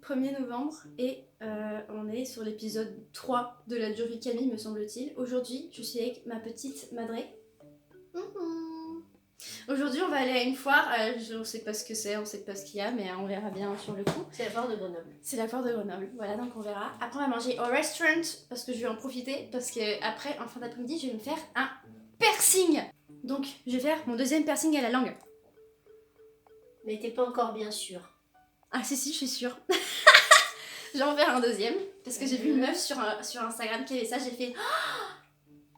1er novembre et on est sur l'épisode 3 de la Jovi Camille me semble-t-il. Aujourd'hui je suis avec ma petite Madré. Aujourd'hui on va aller à une foire, on sait pas ce que c'est, on sait pas ce qu'il y a mais on verra bien sur le coup. C'est la foire de Grenoble. C'est la foire de Grenoble, voilà donc on verra. Après on va manger au restaurant parce que je vais en profiter parce que après en fin d'après-midi je vais me faire un piercing. Donc je vais faire mon deuxième piercing à la langue. Mais t'es pas encore bien sûre. Ah si je suis sûre. Je vais en faire un deuxième parce que j'ai vu une meuf sur Instagram qui avait ça, j'ai fait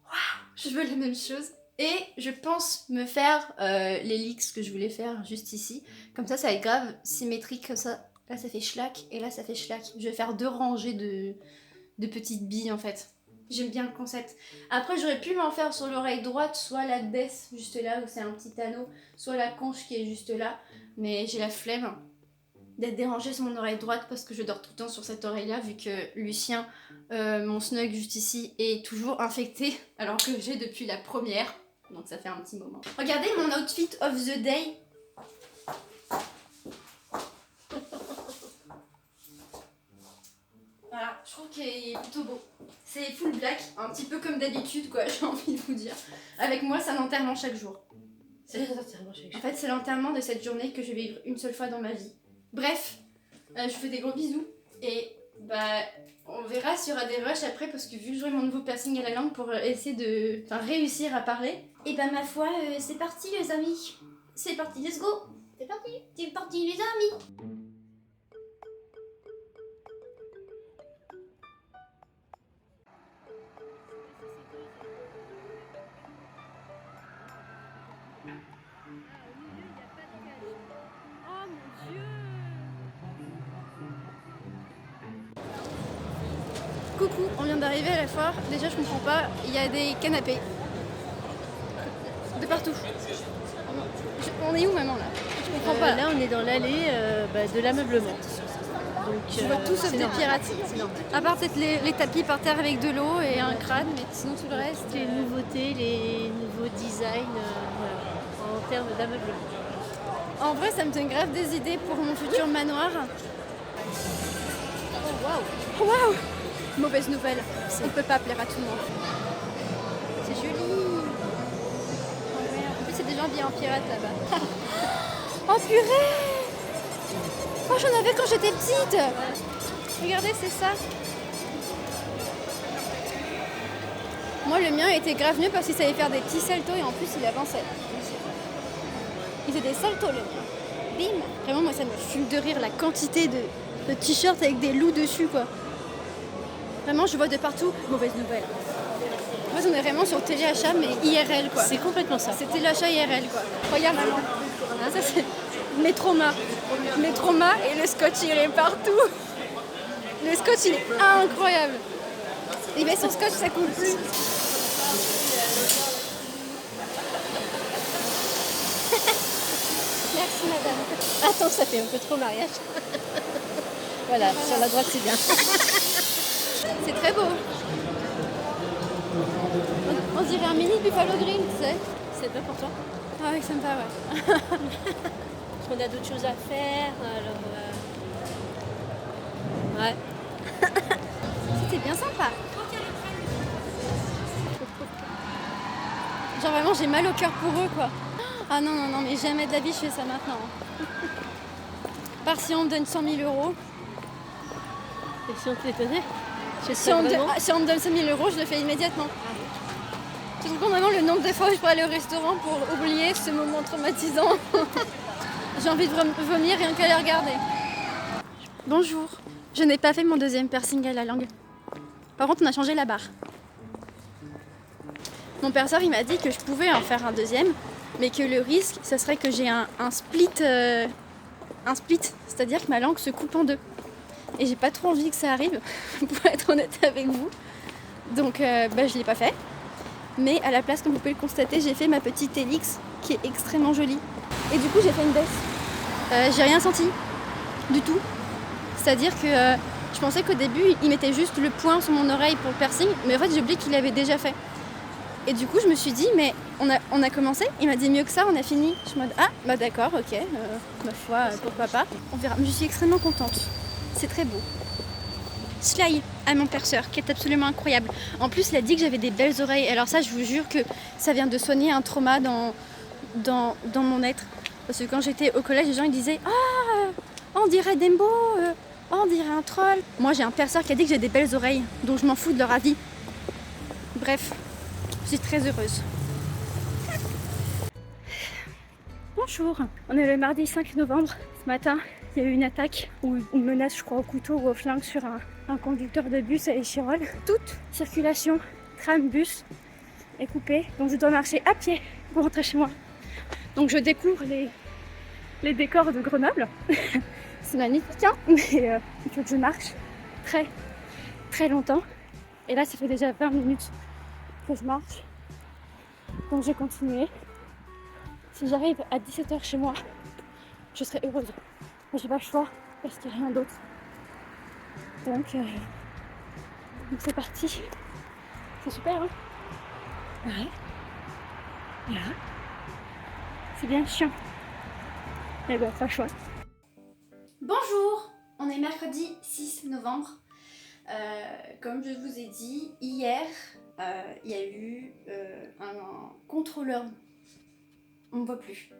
waouh, je veux la même chose. Et je pense me faire les leaks que je voulais faire juste ici. Comme ça va être grave symétrique comme ça. Là ça fait schlack et là ça fait schlack. Je vais faire 2 rangées de petites billes en fait. J'aime bien le concept. Après j'aurais pu m'en faire sur l'oreille droite, soit la dess juste là où c'est un petit anneau, soit la conche qui est juste là. Mais j'ai la flemme d'être dérangée sur mon oreille droite parce que je dors tout le temps sur cette oreille là vu que Lucien, mon snug juste ici, est toujours infecté alors que j'ai depuis la première. Donc ça fait un petit moment. Regardez mon outfit of the day. Voilà, je trouve qu'il est plutôt beau. C'est full black, un petit peu comme d'habitude quoi, j'ai envie de vous dire. Avec moi c'est un enterrement chaque jour. C'est l'enterrement chaque jour. En fait c'est l'enterrement de cette journée que je vais vivre une seule fois dans ma vie. Bref, je vous fais des gros bisous et bah on verra s'il y aura des rushs après parce que vu que j'aurai mon nouveau piercing à la langue pour essayer de réussir à parler. Et bah ma foi c'est parti les amis. C'est parti, let's go. C'est parti les amis. Coucou, on vient d'arriver à la foire. Déjà je comprends pas, il y a des canapés de partout. On est où maman là? Je comprends pas. Là on est dans l'allée de l'ameublement. Je vois tout sauf des pirates. À part peut-être les tapis par terre avec de l'eau et un crâne, mais sinon tout le reste. Les nouveautés, les nouveaux designs en termes d'ameublement. En vrai ça me donne grave des idées pour mon futur manoir. Oh waouh! Mauvaise nouvelle, on ne peut pas plaire à tout le monde. C'est joli. En plus, c'est des gens bien en pirate là-bas. Oh purée! Oh, j'en avais quand j'étais petite! Regardez, c'est ça. Moi, le mien était grave mieux parce qu'il savait faire des petits saltos et en plus, il avançait. Il faisait des saltos, le mien. Bim! Vraiment, moi, ça me fume de rire la quantité de t-shirts avec des loups dessus, quoi. Vraiment, je vois de partout, mauvaise nouvelle. En fait, on est vraiment sur téléachat, mais IRL, quoi. C'est complètement ça. C'est téléachat IRL, quoi. Regarde, maman. Hein, ça, c'est mes traumas. Mes traumas et le scotch, il est partout. Le scotch, il est incroyable. Il met son scotch, ça coule plus. Merci, madame. Attends, ça fait un peu trop mariage. Voilà, sur la droite, c'est bien. C'est très beau. On dirait un mini Buffalo Grill, tu sais. C'est pas pour toi? Ah oui, sympa, ouais. Parce qu'on a d'autres choses à faire, alors... Ouais. C'était bien sympa. Genre vraiment, j'ai mal au cœur pour eux, quoi. Ah non, mais jamais de la vie je fais ça maintenant. Par si on me donne 100 000 €. Et si on te les donnait? Si on me donne 5 000 €, je le fais immédiatement. Tu te rends compte vraiment le nombre de fois où je pourrais aller au restaurant pour oublier ce moment traumatisant. J'ai envie de vomir rien qu'à les regarder. Bonjour, je n'ai pas fait mon deuxième piercing à la langue. Par contre, on a changé la barre. Mon perceur, il m'a dit que je pouvais en faire un deuxième, mais que le risque, ça serait que j'ai un split, c'est-à-dire que ma langue se coupe en 2. Et j'ai pas trop envie que ça arrive, pour être honnête avec vous. Donc je l'ai pas fait. Mais à la place, comme vous pouvez le constater, j'ai fait ma petite hélix qui est extrêmement jolie. Et du coup j'ai fait une baisse. J'ai rien senti du tout. C'est-à-dire que je pensais qu'au début il mettait juste le poing sur mon oreille pour le piercing, mais en fait j'ai oublié qu'il l'avait déjà fait. Et du coup je me suis dit mais on a commencé, il m'a dit mieux que ça, on a fini. Je me dis ah bah d'accord, ok, ma foi, pourquoi pas. On verra. Mais je suis extrêmement contente. c'est très beau. Sly, à mon perceur, qui est absolument incroyable. En plus, il a dit que j'avais des belles oreilles. Alors ça, je vous jure que ça vient de soigner un trauma dans mon être. Parce que quand j'étais au collège, les gens ils disaient « Ah, on dirait Dembo, on dirait un troll ». Moi, j'ai un perceur qui a dit que j'ai des belles oreilles, donc je m'en fous de leur avis. Bref, je suis très heureuse. Bonjour, on est le mardi 5 novembre. Ce matin, il y a eu une attaque ou une menace, je crois, au couteau ou au flingue sur un conducteur de bus à Échirolles. Toute circulation, tram, bus est coupée, donc je dois marcher à pied pour rentrer chez moi. Donc je découvre les décors de Grenoble. C'est magnifique, hein, mais il faut que je marche très très longtemps. Et là, ça fait déjà 20 minutes que je marche. Donc j'ai continué. Si j'arrive à 17h chez moi, je serai heureuse. Mais j'ai pas le choix parce qu'il n'y a rien d'autre. Donc c'est parti. C'est super, hein? Ouais. Là. C'est bien chiant. Mais bon, pas le choix. Bonjour! On est mercredi 6 novembre. Comme je vous ai dit, hier, il y a eu un contrôleur. On ne voit plus.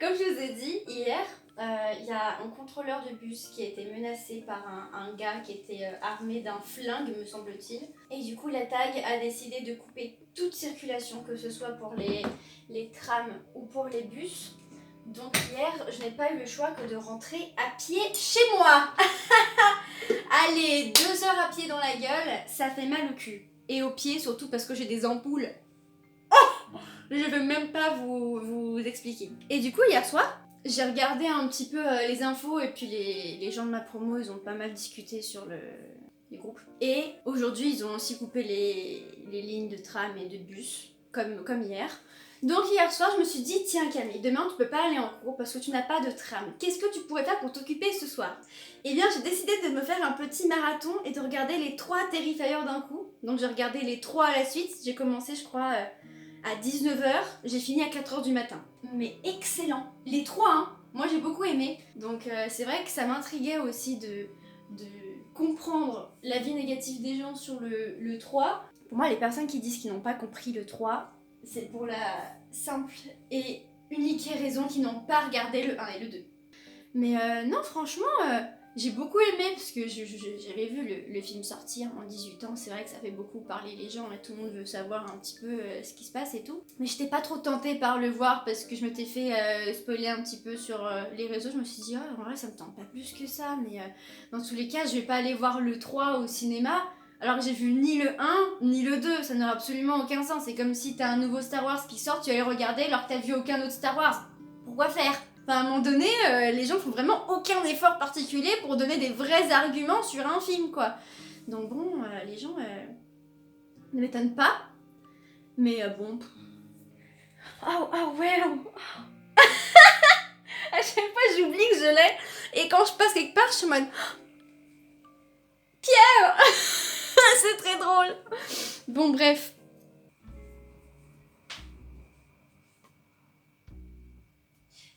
Comme je vous ai dit, hier, il y a un contrôleur de bus qui a été menacé par un gars qui était armé d'un flingue, me semble-t-il. Et du coup, la TAG a décidé de couper toute circulation, que ce soit pour les trams ou pour les bus. Donc hier, je n'ai pas eu le choix que de rentrer à pied chez moi. Allez, 2 heures à pied dans la gueule, ça fait mal au cul. Et aux pieds, surtout parce que j'ai des ampoules. Je veux même pas vous expliquer. Et du coup, hier soir, j'ai regardé un petit peu les infos et puis les gens de ma promo, ils ont pas mal discuté sur les groupes. Et aujourd'hui, ils ont aussi coupé les lignes de tram et de bus, comme hier. Donc hier soir, je me suis dit, tiens Camille, demain tu peux pas aller en cours parce que tu n'as pas de tram. Qu'est-ce que tu pourrais faire pour t'occuper ce soir? Eh bien, j'ai décidé de me faire un petit marathon et de regarder les 3 Terrifier d'un coup. Donc j'ai regardé les 3 à la suite. J'ai commencé, je crois, à 19h. J'ai fini à 4h du matin. Mais excellent. Les 3, hein. Moi, j'ai beaucoup aimé. Donc c'est vrai que ça m'intriguait aussi de comprendre l'avis négatif des gens sur le 3. Pour moi, les personnes qui disent qu'ils n'ont pas compris le 3, c'est pour la simple et unique raison qu'ils n'ont pas regardé le 1 et le 2. Mais non, franchement, j'ai beaucoup aimé parce que j'avais vu le film sortir en 18 ans. C'est vrai que ça fait beaucoup parler les gens et tout le monde veut savoir un petit peu ce qui se passe et tout. Mais j'étais pas trop tentée par le voir parce que je m'étais fait spoiler un petit peu sur les réseaux. Je me suis dit, oh, en vrai, ça me tente pas plus que ça. Mais dans tous les cas, je vais pas aller voir le 3 au cinéma. Alors que j'ai vu ni le 1 ni le 2, ça n'aurait absolument aucun sens. C'est comme si t'as un nouveau Star Wars qui sort, tu vas le regarder alors que t'as vu aucun autre Star Wars. Pourquoi faire? Enfin, à un moment donné, les gens font vraiment aucun effort particulier pour donner des vrais arguments sur un film, quoi. Donc bon, les gens ne m'étonnent pas. Mais bon... Oh ouais. À chaque fois, j'oublie que je l'ai. Et quand je passe quelque part, je suis en mode... Pierre. C'est très drôle. Bon, bref.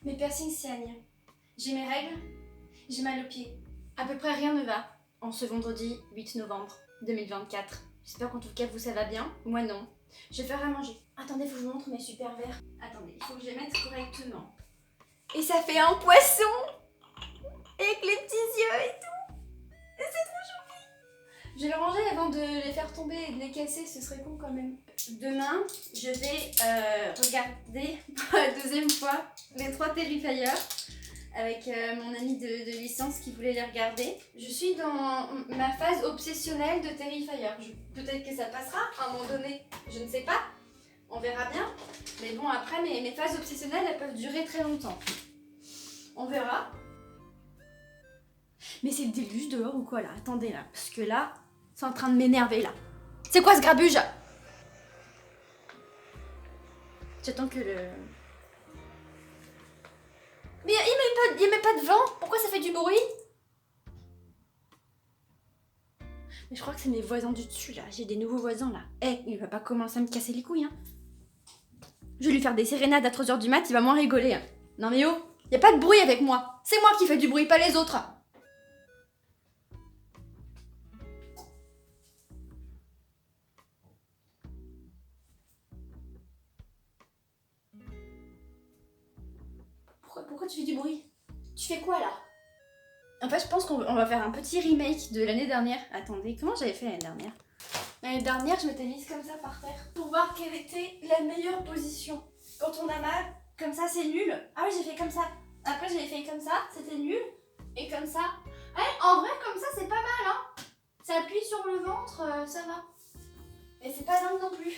Mes piercings saignent. J'ai mes règles. J'ai mal aux pieds. À peu près rien ne va en ce vendredi 8 novembre 2024. J'espère qu'en tout cas vous ça va bien. Moi non. Je vais faire à manger. Attendez, faut que je vous montre mes super verres. Attendez, il faut que je les mette correctement. Et ça fait un poisson avec les petits yeux et tout. Et c'est trop choupi. Je vais le ranger avant de les faire tomber et de les casser, ce serait con quand même. Demain, je vais regarder pour la 2e fois les 3 Terrifier avec mon ami de licence qui voulait les regarder. Je suis dans ma phase obsessionnelle de Terrifier. Peut-être que ça passera à un moment donné, je ne sais pas. On verra bien. Mais bon, après, mes phases obsessionnelles, elles peuvent durer très longtemps. On verra. Mais c'est le déluge dehors ou quoi là? Attendez là, parce que là, c'est en train de m'énerver là. C'est quoi ce grabuge? J'attends que le... Mais il n'y a même pas de vent. Pourquoi ça fait du bruit? Mais je crois que c'est mes voisins du dessus là. J'ai des nouveaux voisins là. Il va pas commencer à me casser les couilles hein. Je vais lui faire des sérénades à 3h du mat, il va moins rigoler hein. Non mais oh, y a pas de bruit avec moi. C'est moi qui fais du bruit, pas les autres. pourquoi tu fais du bruit? Tu fais quoi là? En fait, je pense qu'on va faire un petit remake de l'année dernière. Attendez, comment j'avais fait l'année dernière? L'année dernière, je m'étais mise comme ça par terre pour voir quelle était la meilleure position. Quand on a mal, comme ça, c'est nul. Ah oui, j'ai fait comme ça. Après, j'ai fait comme ça, c'était nul. Et comme ça. Ouais, en vrai, comme ça, c'est pas mal, hein. Ça appuie sur le ventre, ça va. Et c'est pas dingue non plus.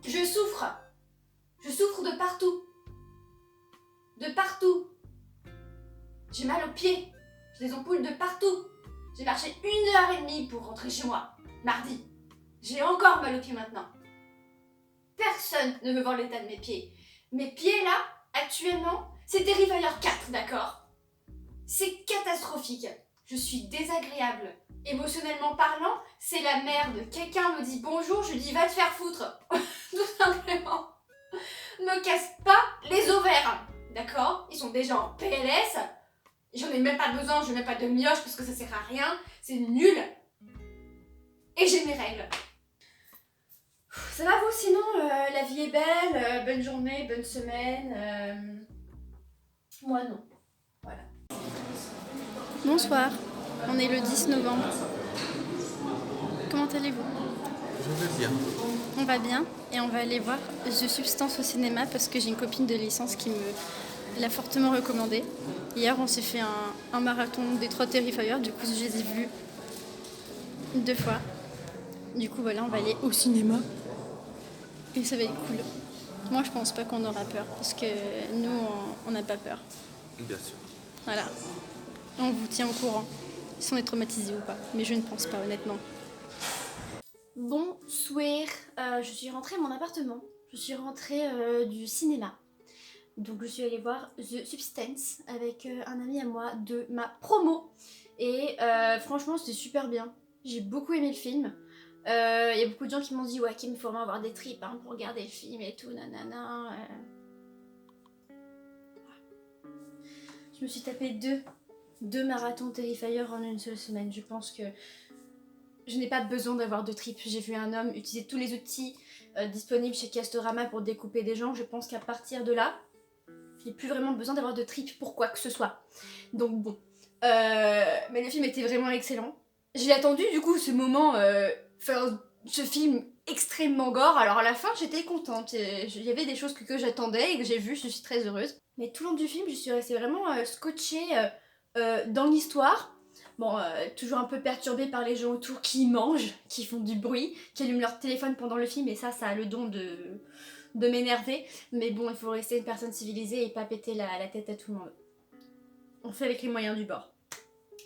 Je souffre. Je souffre de partout. De partout. J'ai mal aux pieds. J'ai des ampoules de partout. J'ai marché 1h30 pour rentrer chez moi. Mardi. J'ai encore mal aux pieds maintenant. Personne ne veut voir l'état de mes pieds. Mes pieds là, actuellement, c'est Terrifier 4, d'accord? C'est catastrophique. Je suis désagréable. Émotionnellement parlant, c'est la merde. Quelqu'un me dit bonjour, je lui dis va te faire foutre. Tout simplement. Me casse pas les ovaires. D'accord? Ils sont déjà en PLS. J'en ai même pas besoin, je mets pas de mioche parce que ça sert à rien. C'est nul. Et j'ai mes règles. Ça va vous sinon? La vie est belle, bonne journée, bonne semaine. Moi non. Voilà. Bonsoir, on est le 10 novembre. Comment allez-vous? Je vais bien. On va bien et on va aller voir The Substance au cinéma parce que j'ai une copine de licence qui me l'a fortement recommandé. Hier on s'est fait un marathon des 3 Terrifier, du coup je les ai vus 2 fois. Du coup voilà, on va aller au cinéma et ça va être cool. Moi je pense pas qu'on aura peur parce que nous on n'a pas peur. Bien sûr. Voilà. On vous tient au courant si on est traumatisé ou pas, mais je ne pense pas honnêtement. Bonsoir, je suis rentrée à mon appartement. Je suis rentrée du cinéma. Donc je suis allée voir The Substance avec un ami à moi de ma promo. Et franchement c'était super bien. J'ai beaucoup aimé le film. Il y a beaucoup de gens qui m'ont dit ouais Kim, il faut vraiment avoir des tripes hein, pour regarder le film et tout, nanana. Je me suis tapé deux marathons Terrifier en une seule semaine. Je pense que je n'ai pas besoin d'avoir de tripes. J'ai vu un homme utiliser tous les outils disponibles chez Castorama pour découper des gens. Je pense qu'à partir de là, j'ai plus vraiment besoin d'avoir de tripes pour quoi que ce soit. Donc bon. Mais le film était vraiment excellent. J'ai attendu du coup ce moment, ce film extrêmement gore. Alors à la fin j'étais contente. Il y avait des choses que j'attendais et que j'ai vues, je suis très heureuse. Mais tout le long du film je suis restée vraiment scotchée dans l'histoire. Bon, toujours un peu perturbée par les gens autour qui mangent, qui font du bruit, qui allument leur téléphone pendant le film, et ça a le don de m'énerver. Mais bon, il faut rester une personne civilisée et pas péter la tête à tout le monde. On fait avec les moyens du bord.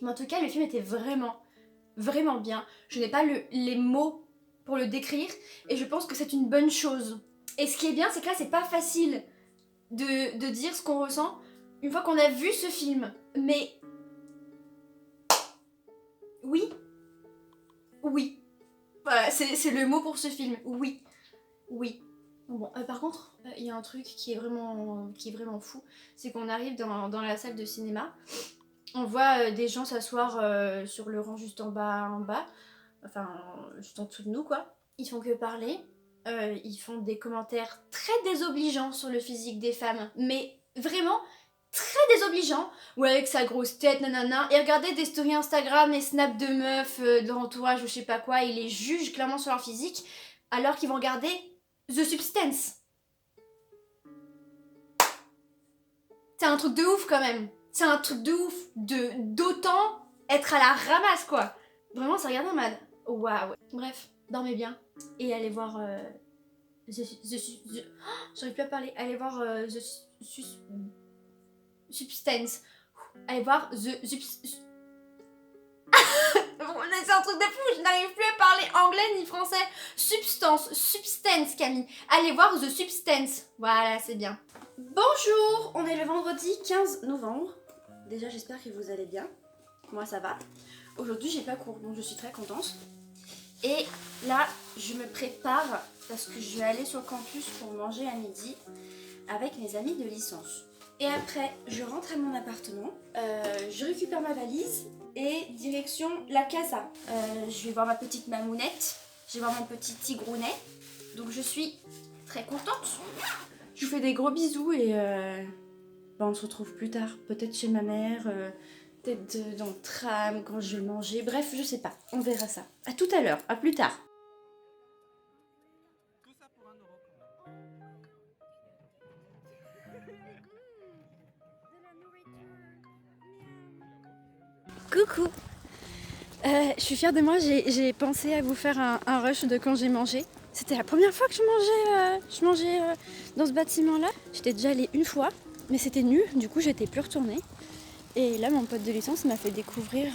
Mais en tout cas, le film était vraiment, vraiment bien. Je n'ai pas les mots pour le décrire, et je pense que c'est une bonne chose. Et ce qui est bien, c'est que là, c'est pas facile de dire ce qu'on ressent une fois qu'on a vu ce film. Mais... Oui. Voilà, c'est le mot pour ce film. Oui. Bon, par contre, il y a un truc qui est vraiment fou, c'est qu'on arrive dans la salle de cinéma, on voit des gens s'asseoir sur le rang juste en bas, enfin juste en dessous de nous quoi. Ils font que parler, ils font des commentaires très désobligeants sur le physique des femmes, mais vraiment très désobligeant, ou avec sa grosse tête, nanana, et regarder des stories Instagram, les snaps de meufs, de l'entourage ou je sais pas quoi, et les jugent clairement sur leur physique, alors qu'ils vont regarder The Substance. C'est un truc de ouf quand même. C'est un truc de ouf d'autant être à la ramasse quoi. Vraiment, ça regarde en mode waouh. Bref, dormez bien et allez voir j'arrive plus à parler. Allez voir The Substance. Allez voir The Substance. C'est un truc de fou, je n'arrive plus à parler anglais ni français. Substance Camille. Allez voir The Substance. Voilà, c'est bien. Bonjour, on est le vendredi 15 novembre. Déjà, j'espère que vous allez bien. Moi, ça va. Aujourd'hui, j'ai pas cours, donc je suis très contente. Et là, je me prépare parce que je vais aller sur le campus pour manger à midi avec mes amis de licence. Et après, je rentre à mon appartement, je récupère ma valise et direction la casa. Je vais voir ma petite mamounette, je vais voir mon petit tigrounet. Donc je suis très contente. Je vous fais des gros bisous et on se retrouve plus tard. Peut-être chez ma mère, peut-être dans le tram quand je vais manger. Bref, je sais pas. On verra ça. À tout à l'heure. À plus tard. Tout ça pour 1 euro quand même. Coucou. Je suis fière de moi, j'ai pensé à vous faire un rush de quand j'ai mangé. C'était la première fois que je mangeais dans ce bâtiment-là. J'étais déjà allée une fois, mais c'était nul, du coup j'étais plus retournée. Et là mon pote de licence m'a fait découvrir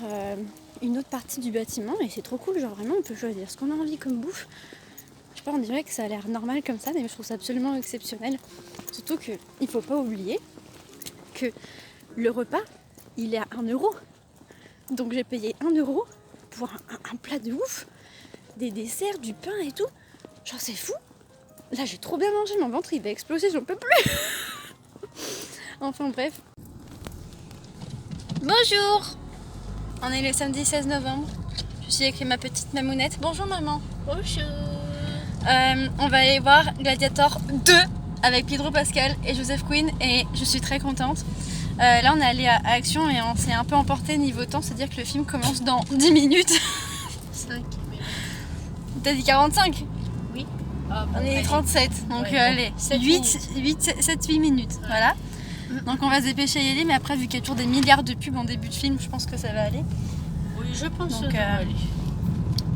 une autre partie du bâtiment et c'est trop cool, genre vraiment on peut choisir ce qu'on a envie comme bouffe. Je sais pas, on dirait que ça a l'air normal comme ça, mais je trouve ça absolument exceptionnel. Surtout qu'il faut pas oublier que le repas, il est à 1 euro. Donc j'ai payé 1 euro pour un plat de ouf, des desserts, du pain et tout. Genre c'est fou. Là j'ai trop bien mangé, mon ventre il va exploser, j'en peux plus. Enfin bref. Bonjour. On est le samedi 16 novembre. Je suis avec ma petite mamounette. Bonjour maman. Bonjour. On va aller voir Gladiator 2 avec Pedro Pascal et Joseph Quinn et je suis très contente. Là on est allé à Action et on s'est un peu emporté niveau temps, c'est-à-dire que le film commence dans 10 minutes. 5. T'as dit 45? Oui. On est 37, donc Ouais, allez, 7 7-8 minutes, voilà. Donc on va se dépêcher à y aller, mais après vu qu'il y a toujours des milliards de pubs en début de film, je pense que ça va aller. Oui, je pense Donc, que ça va aller.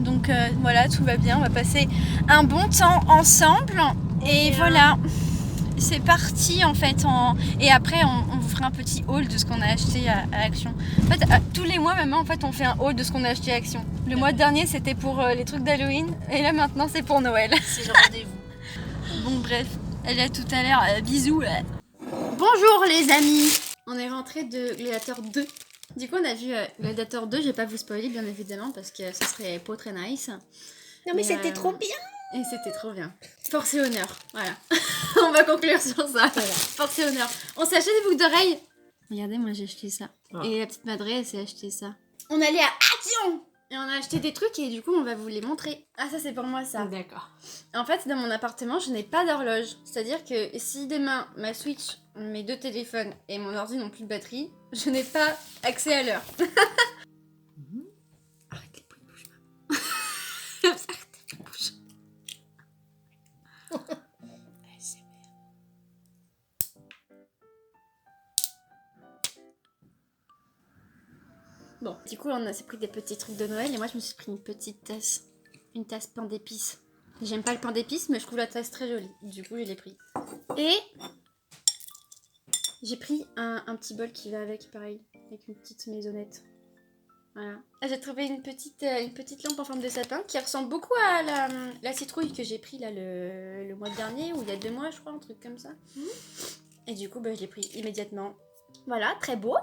Donc voilà, tout va bien, on va passer un bon temps ensemble. Et voilà, c'est parti en fait. Et après, on vous fera un petit haul de ce qu'on a acheté à Action. En fait, tous les mois, maintenant, en fait, on fait un haul de ce qu'on a acheté à Action. Le mois dernier, c'était pour les trucs d'Halloween. Et là, maintenant, c'est pour Noël. C'est le rendez-vous. Bon, bref, allez, à tout à l'heure. Bisous. Bonjour les amis. On est rentré de Gladiator 2. Du coup, on a vu Gladiator 2. Je vais pas vous spoiler, bien évidemment, parce que ça serait pas très nice. Non mais c'était trop bien. Et c'était trop bien. Force et honneur. Voilà. On va conclure sur ça. Voilà. Force et honneur. On s'est acheté des boucles d'oreilles. Regardez, moi j'ai acheté ça. Ah. Et la petite Madré, elle s'est acheté ça. On allait à Action. Et on a acheté des trucs et du coup, on va vous les montrer. Ah, ça c'est pour moi ça. D'accord. En fait, dans mon appartement, je n'ai pas d'horloge. C'est-à-dire que si demain, ma Switch, mes 2 téléphones et mon ordi n'ont plus de batterie, je n'ai pas accès à l'heure. Arrête les bruits de bouche, maman. Arrête les bruits de bouche. Bon, du coup, on s'est pris des petits trucs de Noël et moi, je me suis pris une petite tasse. Une tasse pain d'épices. J'aime pas le pain d'épices, mais je trouve la tasse très jolie. Du coup, je l'ai pris. Et j'ai pris un petit bol qui va avec, pareil, avec une petite maisonnette. Voilà. Ah, j'ai trouvé une petite lampe en forme de sapin qui ressemble beaucoup à la citrouille que j'ai pris là le mois dernier, ou il y a 2 mois, je crois, un truc comme ça. Et du coup, bah, je l'ai pris immédiatement. Voilà, très beau.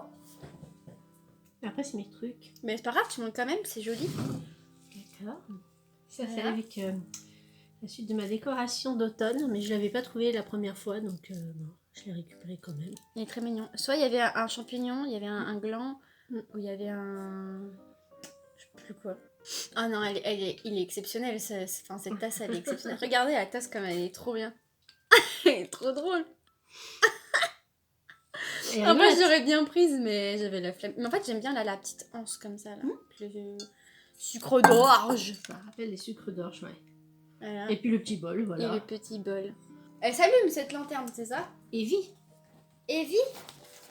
Après c'est mes trucs. Mais c'est pas grave, tu montes quand même, c'est joli. D'accord. Ça c'est Voilà. avec la suite de ma décoration d'automne, mais je l'avais pas trouvé la première fois, donc bon, je l'ai récupéré quand même. Il est très mignon. Soit il y avait un champignon, il y avait un gland, ou il y avait un... Je sais plus quoi. Ah non, il est exceptionnel. Enfin, cette tasse, elle est exceptionnelle. Regardez la tasse comme elle est trop bien. Elle est trop drôle. Et En rigolote. fait, j'aurais bien prise, mais j'avais la flemme. Mais en fait, j'aime bien la petite anse comme ça, là. Le sucre d'orge. Ça rappelle les sucres d'orge, ouais. Voilà. Et puis le petit bol, Et voilà. le petit bol. Elle s'allume, cette lanterne, c'est ça? Evie. Evie,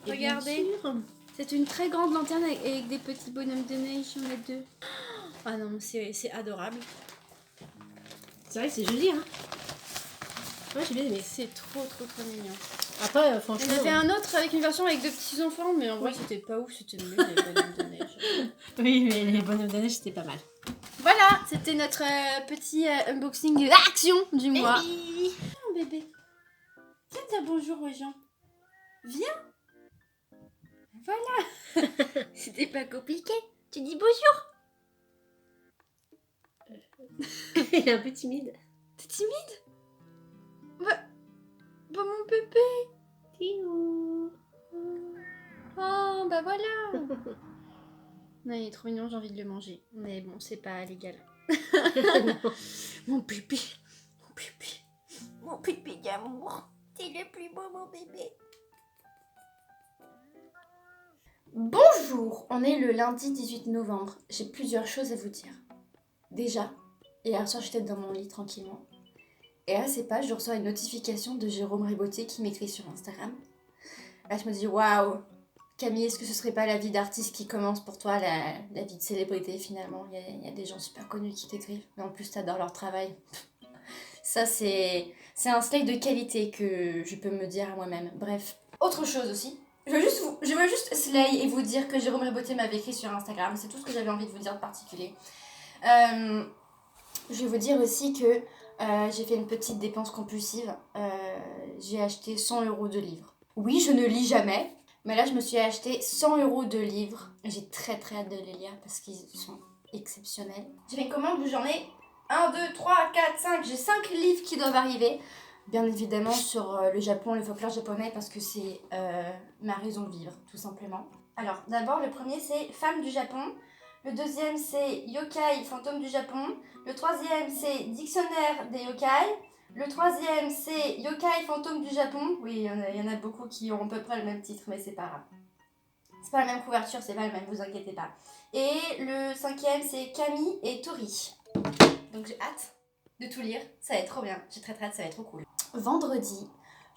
Et regardez. bien sûr. C'est une très grande lanterne avec des petits bonhommes de neige, il y en a 2. Ah non, c'est adorable. C'est vrai que c'est joli, hein. Ouais, j'ai bien aimé. C'est trop mignon. Après, Il y franchement. en avait un autre avec une version avec 2 petits enfants, mais en vrai, c'était pas ouf, c'était nul, les bonhommes de neige. Oui, mais les bonhommes de neige, c'était pas mal. Voilà, c'était notre petit unboxing action du mois. Mon bébé, viens dire bonjour aux gens. Viens. Voilà. C'était pas compliqué. Tu dis bonjour. Il est un peu timide. T'es timide? Bah mon bébé. Tiou. Oh, bah voilà. Non, il est trop mignon, j'ai envie de le manger. Mais bon, c'est pas légal. Mon bébé. Mon bébé. Mon bébé. d'amour. T'es le plus beau, mon bébé. Bonjour, on est le lundi 18 novembre. J'ai plusieurs choses à vous dire. Déjà, hier soir j'étais dans mon lit tranquillement. Et à ces pages, je reçois une notification de Jérôme Riboté qui m'écrit sur Instagram. Là, je me dis, waouh, Camille, est-ce que ce serait pas la vie d'artiste qui commence pour toi, la vie de célébrité finalement? Il y a des gens super connus qui t'écrivent, mais en plus t'adores leur travail. Ça, c'est un slay de qualité que je peux me dire à moi-même. Bref, autre chose aussi. Je veux juste slay et vous dire que Jérôme Riboté m'avait écrit sur Instagram. C'est tout ce que j'avais envie de vous dire de particulier. Je vais vous dire aussi que j'ai fait une petite dépense compulsive. J'ai acheté 100 € de livres. Oui, je ne lis jamais, mais là je me suis acheté 100 € de livres. J'ai très très hâte de les lire parce qu'ils sont exceptionnels. J'ai fait une commande où j'en ai 1, 2, 3, 4, 5. J'ai 5 livres qui doivent arriver. Bien évidemment sur le Japon, le folklore japonais, parce que c'est ma raison de vivre, tout simplement. Alors, d'abord, le premier, c'est Femmes du Japon. Le deuxième, c'est Yokai, fantômes du Japon. Le troisième, c'est Dictionnaire des yokai. Le troisième, c'est Yokai, fantômes du Japon. Oui, il y en a beaucoup qui ont à peu près le même titre, mais c'est pas grave. C'est pas la même couverture, c'est pas le même, vous inquiétez pas. Et le cinquième, c'est Camille et Tori. Donc j'ai hâte de tout lire, ça va être trop bien. J'ai très hâte, ça va être trop cool. Vendredi,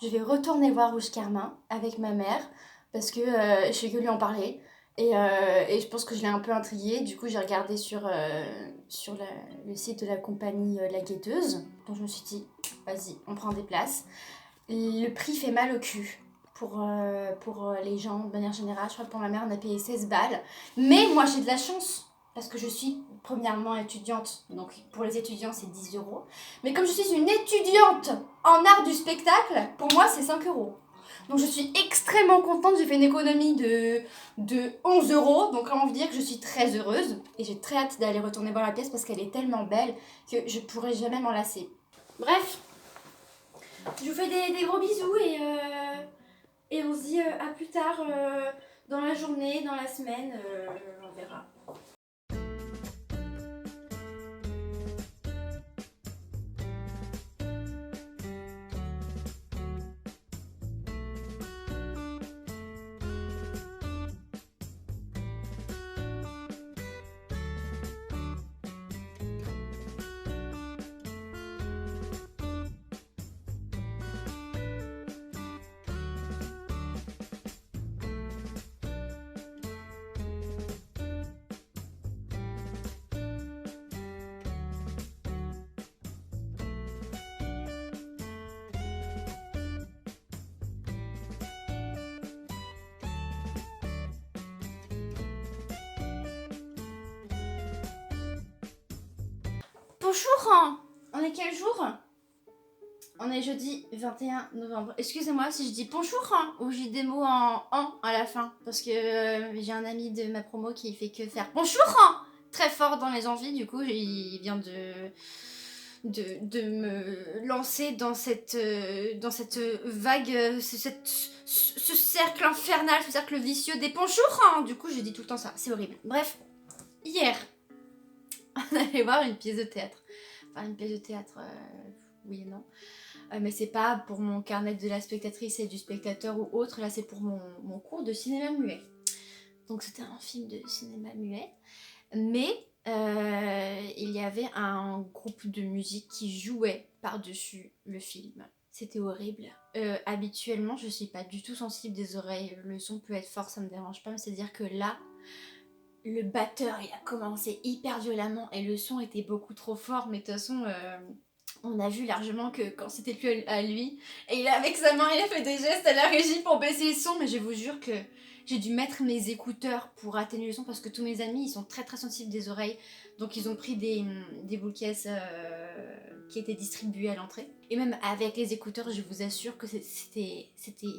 je vais retourner voir Rouge Carmin avec ma mère parce que je fais que lui en parler. Et je pense que je l'ai un peu intriguée. Du coup, j'ai regardé sur le site de la compagnie La Guetteuse. Donc je me suis dit, vas-y, on prend des places. Le prix fait mal au cul pour les gens de manière générale. Je crois que pour ma mère, on a payé 16 balles. Mais moi, j'ai de la chance. Parce que je suis premièrement étudiante, donc pour les étudiants c'est 10 €. Mais comme je suis une étudiante en art du spectacle, pour moi c'est 5 €. Donc je suis extrêmement contente, j'ai fait une économie de 11 €. Donc comment vous dire que je suis très heureuse. Et j'ai très hâte d'aller retourner voir la pièce parce qu'elle est tellement belle que je pourrais jamais m'en lasser. Bref, je vous fais des gros bisous et on se dit à plus tard dans la journée, dans la semaine, on verra. Bonjour, on est quel jour? On est jeudi 21 novembre. Excusez-moi si je dis bonjour ou j'ai des mots en à la fin. Parce que j'ai un ami de ma promo qui fait que faire bonjour très fort dans les envies. Du coup, il vient de me lancer dans cette vague, ce cercle infernal, ce cercle vicieux des bonjour. Du coup, je dis tout le temps ça. C'est horrible. Bref, hier, on allait voir une pièce de théâtre. Enfin, une pièce de théâtre, oui et non. Mais c'est pas pour mon carnet de la spectatrice et du spectateur ou autre. Là, c'est pour mon cours de cinéma muet. Donc, c'était un film de cinéma muet. Mais il y avait un groupe de musique qui jouait par-dessus le film. C'était horrible. Habituellement, je suis pas du tout sensible des oreilles. Le son peut être fort, ça me dérange pas. Mais c'est-à-dire que là, le batteur, il a commencé hyper violemment et le son était beaucoup trop fort. Mais de toute façon, on a vu largement que quand c'était plus à lui, et avec sa main, il a fait des gestes à la régie pour baisser le son. Mais je vous jure que j'ai dû mettre mes écouteurs pour atténuer le son parce que tous mes amis, ils sont très très sensibles des oreilles. Donc ils ont pris des boules caisses qui étaient distribuées à l'entrée. Et même avec les écouteurs, je vous assure que c'était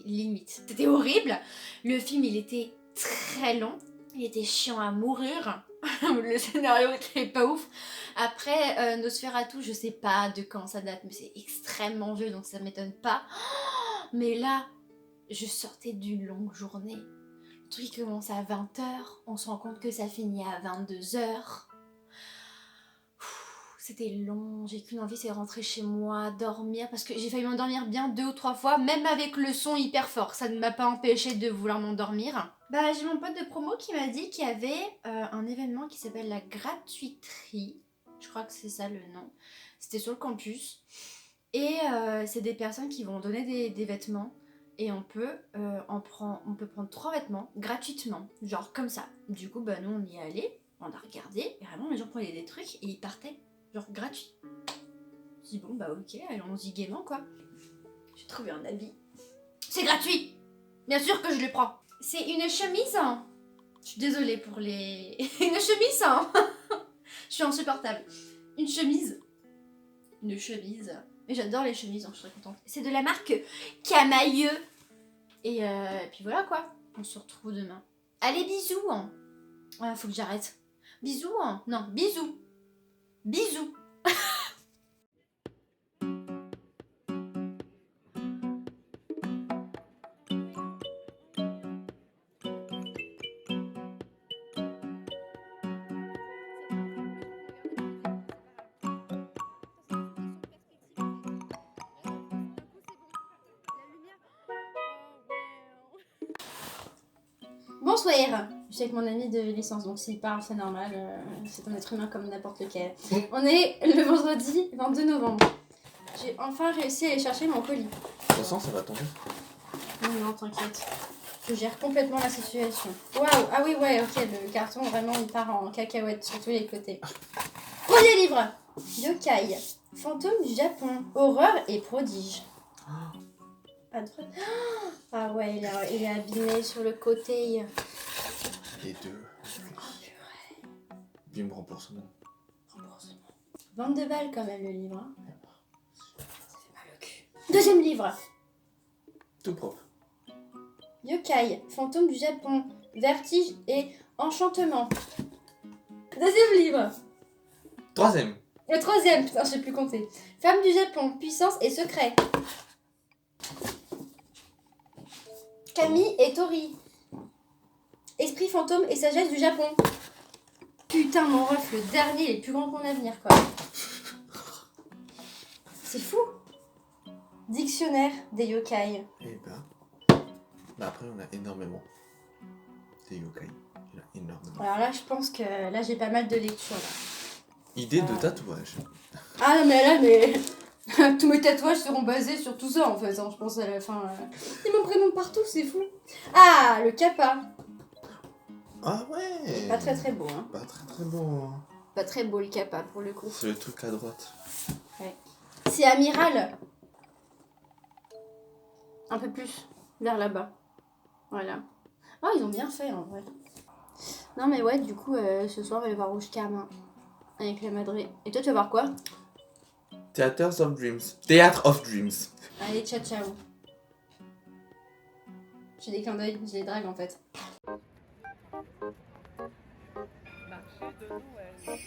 limite. C'était horrible. Le film, il était très long. Il était chiant à mourir. Le scénario était pas ouf. Après, Nosferatu, je sais pas de quand ça date, mais c'est extrêmement vieux, donc ça m'étonne pas. Mais là, je sortais d'une longue journée. Le truc commence à 20 h, on se rend compte que ça finit à 22 h. C'était long, j'ai qu'une envie, c'est rentrer chez moi, dormir, parce que j'ai failli m'endormir bien 2 ou 3 fois, même avec le son hyper fort, ça ne m'a pas empêché de vouloir m'endormir. Bah j'ai mon pote de promo qui m'a dit qu'il y avait un événement qui s'appelle la gratuiterie, je crois que c'est ça le nom, c'était sur le campus, et c'est des personnes qui vont donner des vêtements, et on peut prendre 3 vêtements gratuitement, genre comme ça. Du coup bah nous on y est allés, on a regardé, et vraiment les gens prenaient des trucs et ils partaient. Genre gratuit. Je dis bon bah ok, allons-y gaiement quoi. J'ai trouvé un habit. C'est gratuit. Bien sûr que je le prends. C'est une chemise. Je suis désolée pour les... une chemise. Je suis insupportable. Une chemise. Une chemise. Mais j'adore les chemises, donc je serais contente. C'est de la marque Camailleux. Et puis voilà quoi. On se retrouve demain. Allez bisous. Ouais, faut que j'arrête. Bisous. Non, bisous. Bisous. Bonsoir. Je suis avec mon ami de licence, donc s'il parle, c'est normal. C'est un être humain comme n'importe lequel. On est le vendredi 22 novembre. J'ai enfin réussi à aller chercher mon colis. De toute façon, ça va tomber. Non, t'inquiète. Je gère complètement la situation. Waouh, ah oui, ouais, ok, le carton vraiment il part en cacahuète sur tous les côtés. Premier livre, Yokai, fantôme du Japon, horreur et prodige. Ah ouais, il est abîmé sur le côté. Les deux. Bim remboursement. 22 balles quand même le livre. Hein. Ça fait mal au cul. Deuxième livre. Tout propre. Yokai, fantôme du Japon, vertige et enchantement. Deuxième livre. Troisième. Le troisième, putain, je sais plus compter. Femme du Japon, puissance et secret. Camille et Tori. Esprit fantôme et sagesse du Japon. Putain, mon ref, le dernier, il est plus grand que mon avenir, quoi. C'est fou. Dictionnaire des yokai. Et bah après, on a énormément. Des yokai. Il y en a énormément. Alors là, je pense que là, j'ai pas mal de lectures, là. Idée de tatouage. Ah non, mais là, mais... tous mes tatouages seront basés sur tout ça, en fait, hein, je pense à la fin. Et mon prénom partout, c'est fou. Ah, le kappa. Ah ouais. Pas très très beau, hein. Pas très très beau. Pas très beau, le kappa, pour le coup. C'est le truc à droite. C'est amiral. Un peu plus, vers là-bas. Voilà. Ah, ils ont bien fait, en vrai. Non, mais ouais, du coup, ce soir, on va aller voir Rouge Carmin. Avec la madré. Et toi, tu vas voir quoi? Theaters of Dreams. Theatre of Dreams. Allez, ciao, ciao. J'ai des clins d'œil, j'ai des dragues, en fait. Marché de Noël.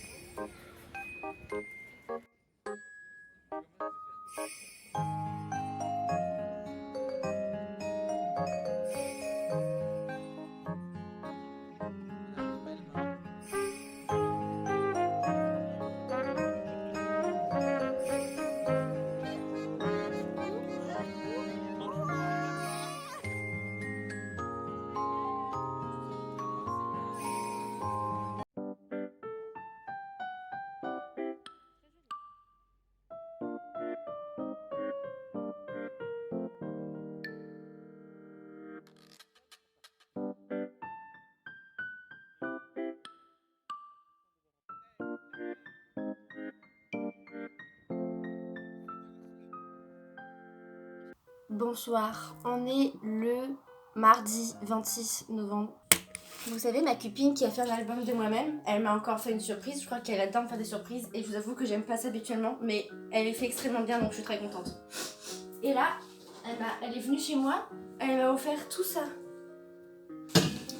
Bonsoir, on est le mardi 26 novembre. Vous savez, ma copine qui a fait un album de moi-même, elle m'a encore fait une surprise. Je crois qu'elle adore me faire des surprises et je vous avoue que j'aime pas ça habituellement, mais elle est fait extrêmement bien donc je suis très contente. Et là, elle est venue chez moi, elle m'a offert tout ça.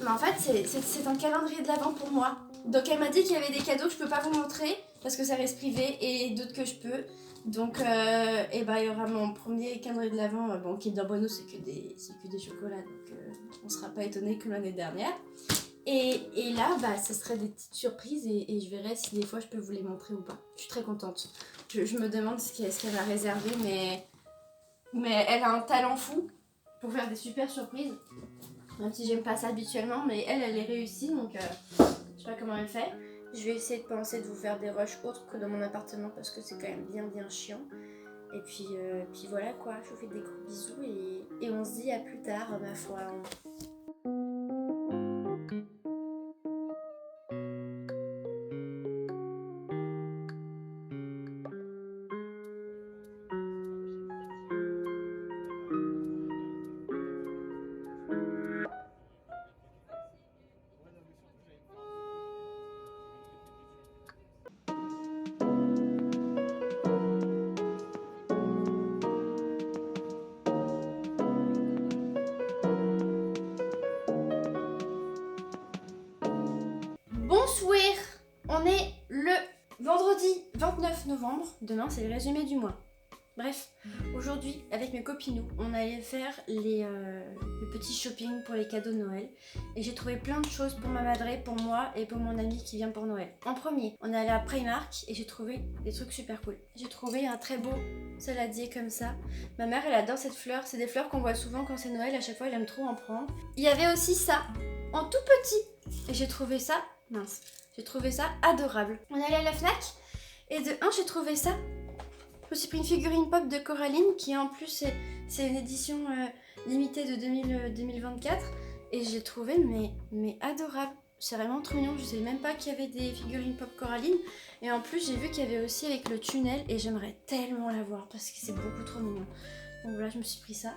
Mais en fait, c'est un calendrier de l'Avent pour moi. Donc elle m'a dit qu'il y avait des cadeaux que je peux pas vous montrer parce que ça reste privé et d'autres que je peux. Donc il y aura mon premier calendrier de l'Avent. Bon, Kinder Bueno c'est que des chocolats, donc on sera pas étonné comme l'année dernière. Et là, bah, ce serait des petites surprises et je verrai si des fois je peux vous les montrer ou pas. Je suis très contente. Je me demande ce qu'elle va réserver, mais elle a un talent fou pour faire des super surprises. Même si j'aime pas ça habituellement, mais elle est réussie, donc je sais pas comment elle fait. Je vais essayer de penser de vous faire des rushs autres que dans mon appartement parce que c'est quand même bien chiant. Et puis voilà quoi, je vous fais des gros bisous et on se dit à plus tard, ma foi. Bonsoir, on est le vendredi 29 novembre, demain c'est le résumé du mois. Bref, aujourd'hui avec mes copinous, on allait faire le petit shopping pour les cadeaux de Noël et j'ai trouvé plein de choses pour ma madre, pour moi et pour mon ami qui vient pour Noël. En premier, on est allé à Primark et j'ai trouvé des trucs super cool. J'ai trouvé un très beau saladier comme ça. Ma mère elle adore cette fleur, c'est des fleurs qu'on voit souvent quand c'est Noël, à chaque fois elle aime trop en prendre. Il y avait aussi ça, en tout petit et j'ai trouvé ça... Mince, j'ai trouvé ça adorable. On est allé à la Fnac et de 1 j'ai trouvé ça. Je me suis pris une figurine pop de Coraline qui en plus c'est une édition limitée de 2024 et j'ai trouvé mais adorable. C'est vraiment trop mignon, je savais même pas qu'il y avait des figurines pop Coraline et en plus j'ai vu qu'il y avait aussi avec le tunnel et j'aimerais tellement l'avoir parce que c'est beaucoup trop mignon. Donc voilà, je me suis pris ça.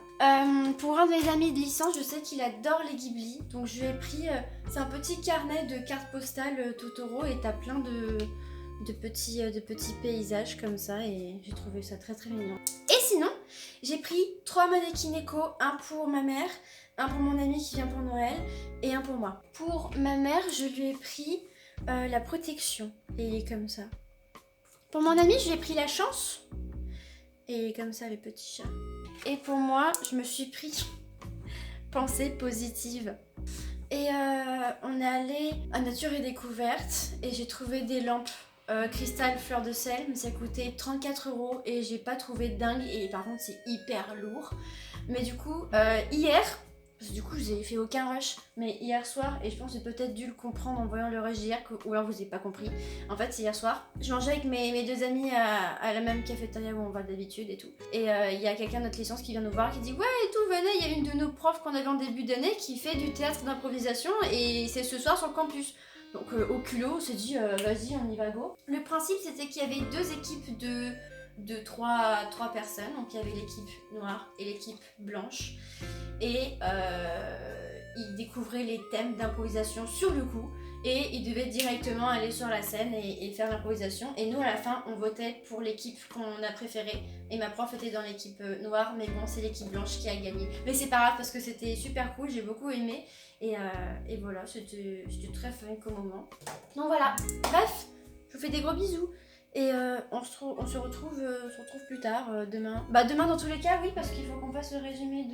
Pour un de mes amis de licence, je sais qu'il adore les Ghibli. Donc je lui ai pris... c'est un petit carnet de cartes postales Totoro et t'as plein de petits paysages comme ça. Et j'ai trouvé ça très mignon. Et sinon, j'ai pris 3 mannequins éco. Un pour ma mère, un pour mon ami qui vient pour Noël et un pour moi. Pour ma mère, je lui ai pris la protection. Et il est comme ça. Pour mon ami, je lui ai pris la chance. Et comme ça, les petits chats. Et pour moi, je me suis pris pensée positive. Et on est allé à Nature et Découverte et j'ai trouvé des lampes cristal fleur de sel, mais ça coûtait 34 € et j'ai pas trouvé dingue et par contre c'est hyper lourd. Mais du coup, hier, parce que du coup j'ai fait aucun rush, mais hier soir, et je pense que j'ai peut-être dû le comprendre en voyant le rush d'hier, ou alors vous n'avez pas compris. En fait, c'est hier soir, je mangeais avec mes 2 amis à la même cafétéria où on va d'habitude et tout. Et il y a quelqu'un de notre licence qui vient nous voir, qui dit ouais et tout, venez, il y a une de nos profs qu'on avait en début d'année qui fait du théâtre d'improvisation et c'est ce soir sur le campus. Donc au culot, on s'est dit vas-y, on y va go. Le principe c'était qu'il y avait 2 équipes de 3 personnes, donc il y avait l'équipe noire et l'équipe blanche et ils découvraient les thèmes d'improvisation sur le coup et ils devaient directement aller sur la scène et faire l'improvisation et nous à la fin on votait pour l'équipe qu'on a préférée et ma prof était dans l'équipe noire mais bon c'est l'équipe blanche qui a gagné, mais c'est pas grave parce que c'était super cool, j'ai beaucoup aimé et voilà, c'était très fun comme moment. Donc voilà, bref, je vous fais des gros bisous. Et on se retrouve plus tard, demain. Bah demain dans tous les cas, oui, parce qu'il faut qu'on fasse le résumé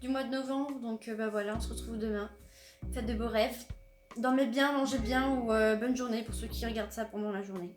du mois de novembre. Donc bah voilà, on se retrouve demain. Faites de beaux rêves. Dormez bien, mangez bien ou bonne journée pour ceux qui regardent ça pendant la journée.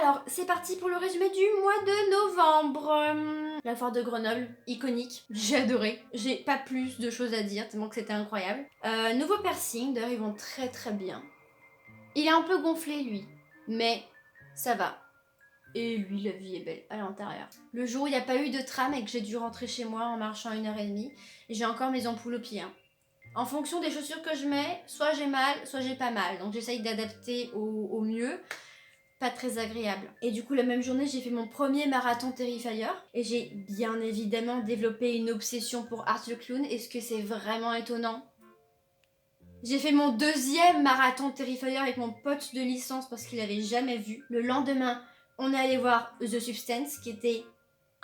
Alors, c'est parti pour le résumé du mois de novembre. La foire de Grenoble, iconique, j'ai adoré. J'ai pas plus de choses à dire, tellement que c'était incroyable. Nouveau piercing, d'ailleurs ils vont très bien. Il est un peu gonflé lui, mais ça va. Et lui, la vie est belle à l'intérieur. Le jour où il n'y a pas eu de tram et que j'ai dû rentrer chez moi en marchant 1h30, j'ai encore mes ampoules au pied. Hein. En fonction des chaussures que je mets, soit j'ai mal, soit j'ai pas mal. Donc j'essaye d'adapter au mieux. Pas très agréable. Et du coup, la même journée, j'ai fait mon premier marathon Terrifier. Et j'ai bien évidemment développé une obsession pour Art the Clown. Est-ce que c'est vraiment étonnant? J'ai fait mon deuxième marathon Terrifier avec mon pote de licence parce qu'il avait jamais vu. Le lendemain, on est allé voir The Substance qui était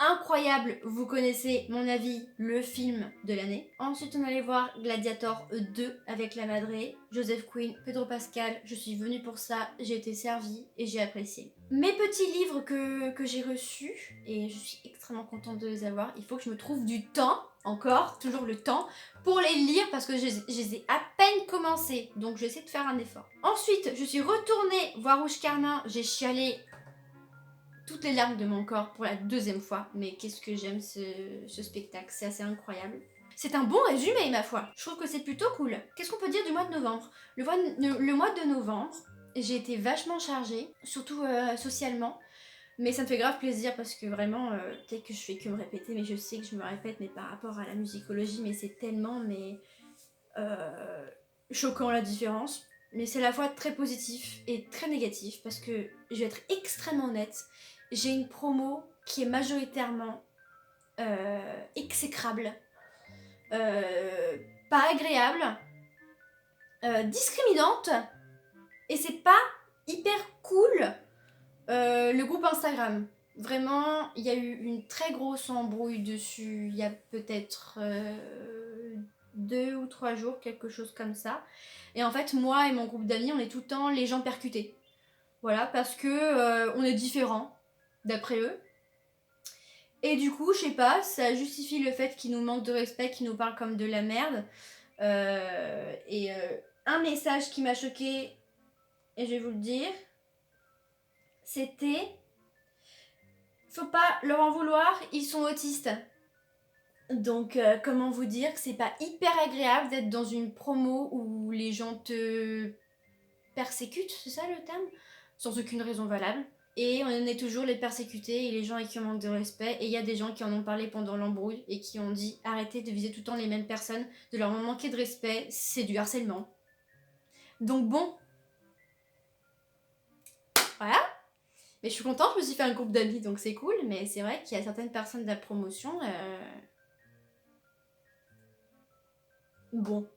incroyable. Vous connaissez mon avis, le film de l'année. Ensuite, on est allé voir Gladiator 2 avec la Madré, Joseph Quinn, Pedro Pascal. Je suis venue pour ça, j'ai été servie et j'ai apprécié. Mes petits livres que j'ai reçus, et je suis extrêmement contente de les avoir. Il faut que je me trouve du temps, encore, toujours le temps, pour les lire parce que je les ai à peine commencés. Donc j'essaie de faire un effort. Ensuite, je suis retournée voir Rouge Carmin. J'ai chialé toutes les larmes de mon corps pour la deuxième fois. Mais qu'est-ce que j'aime ce spectacle, c'est assez incroyable. C'est un bon résumé, ma foi. Je trouve que c'est plutôt cool. Qu'est-ce qu'on peut dire du mois de novembre? Le mois de novembre, j'ai été vachement chargée, surtout socialement. Mais ça me fait grave plaisir parce que vraiment, peut-être que je fais que me répéter, mais je sais que je me répète, mais par rapport à la musicologie, mais c'est tellement choquant la différence. Mais c'est à la fois très positif et très négatif parce que je vais être extrêmement honnête. J'ai une promo qui est majoritairement exécrable, pas agréable, discriminante, et c'est pas hyper cool. Le groupe Instagram, vraiment, il y a eu une très grosse embrouille dessus il y a peut-être 2 ou 3 jours, quelque chose comme ça. Et en fait, moi et mon groupe d'amis, on est tout le temps les gens percutés. Voilà, parce que on est différents, d'après eux. Et du coup, je sais pas, ça justifie le fait qu'ils nous manquent de respect, qu'ils nous parlent comme de la merde. Un message qui m'a choquée, et je vais vous le dire, c'était... Faut pas leur en vouloir, ils sont autistes. Donc, comment vous dire que c'est pas hyper agréable d'être dans une promo où les gens te persécutent, c'est ça le terme? Sans aucune raison valable. Et on est toujours les persécutés et les gens avec qui on manque de respect. Et il y a des gens qui en ont parlé pendant l'embrouille et qui ont dit arrêtez de viser tout le temps les mêmes personnes, de leur manquer de respect, c'est du harcèlement. Donc bon, voilà. Mais je suis contente, je me suis fait un groupe d'amis, donc c'est cool. Mais c'est vrai qu'il y a certaines personnes de la promotion. Bon,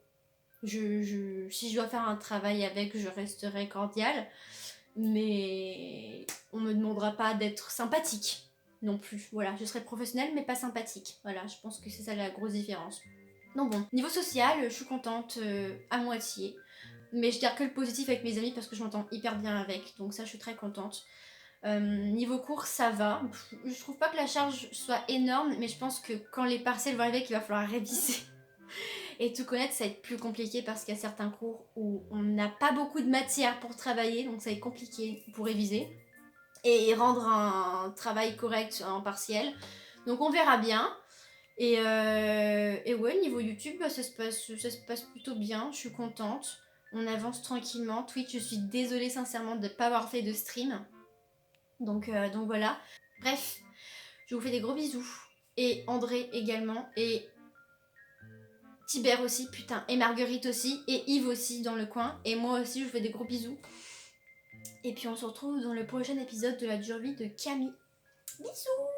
si je dois faire un travail avec, je resterai cordiale. Mais on me demandera pas d'être sympathique non plus. Voilà, je serai professionnelle mais pas sympathique. Voilà, je pense que c'est ça la grosse différence. Donc bon, niveau social, je suis contente à moitié. Mais je garde que le positif avec mes amis parce que je m'entends hyper bien avec. Donc ça, je suis très contente. Niveau cours, ça va. Je trouve pas que la charge soit énorme, mais je pense que quand les partiels vont arriver, qu'il va falloir réviser. Et tout connaître, ça va être plus compliqué parce qu'il y a certains cours où on n'a pas beaucoup de matière pour travailler, donc ça va être compliqué pour réviser et rendre un travail correct en partiel. Donc on verra bien. Et ouais, niveau YouTube, ça se passe plutôt bien, je suis contente. On avance tranquillement. Twitch, je suis désolée sincèrement de ne pas avoir fait de stream. Donc voilà. Bref, je vous fais des gros bisous. Et André également. Et Tibère aussi, putain. Et Marguerite aussi. Et Yves aussi dans le coin. Et moi aussi, je vous fais des gros bisous. Et puis on se retrouve dans le prochain épisode de la dure vie de Camille. Bisous!